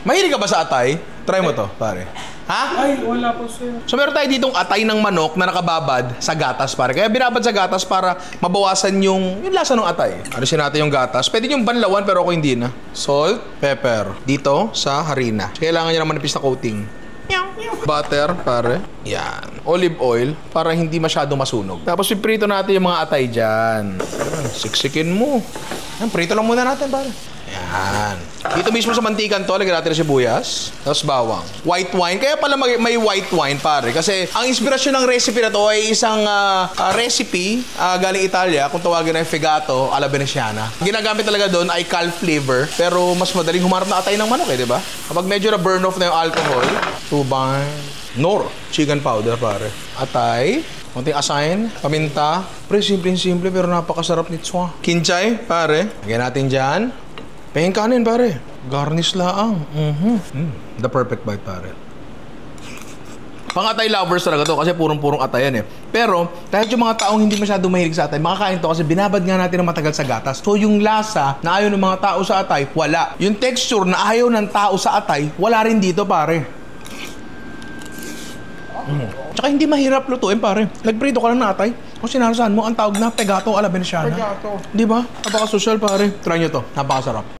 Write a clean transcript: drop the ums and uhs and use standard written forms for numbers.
Mahilig ka ba sa atay? Try mo to, pare. Ha? Ay, wala po sir. So meron tayo ditong atay ng manok na nakababad sa gatas, pare. Kaya binabad sa gatas para mabawasan yung lasa ng atay. Alisin natin yung gatas. Pwede yung banlawan pero ako hindi na. Salt, pepper. Dito sa harina. So, kailangan niya ng manipis na coating. Butter, pare. Yan. Olive oil para hindi masyado masunog. Tapos piprito natin yung mga atay dyan. Siksikin mo. Yan, prito lang muna natin, pare. Yan. Dito mismo sa mantikan to, lagyan natin ng sibuyas. Tapos bawang. White wine. Kaya pala may white wine, pare. Kasi ang inspirasyon ng recipe na to ay isang recipe galing Italia. Kung tawagin ay fegato alla veneziana. Ginagamit talaga doon ay calf flavor. Pero mas madaling humarap na atay ng manok di ba? Kapag medyo na burn off na yung alcohol, tubang, nor, chicken powder, pare. Atay. Konting asayin, paminta. Pre, simple pero napakasarap nito. Kinchay, pare. Lagyan natin dyan. Pahing kanin, pare. Garnish laang. The perfect bite, pare. Pang-atay lovers talaga to kasi purong-purong atayan eh. Pero, kahit yung mga taong hindi masyado mahilig sa atay, makakain to kasi binabad nga natin ng matagal sa gatas. So, yung lasa na ayaw ng mga tao sa atay, wala. Yung texture na ayaw ng tao sa atay, wala rin dito, pare. Tsaka hindi mahirap lutuin, pare. Nagprito ka lang na atay. Kung sinarasahan mo, ang tawag na pegato alla veneziana. Pegato. Di ba? Napaka-social, pare. Try nyo to. Napakasarap.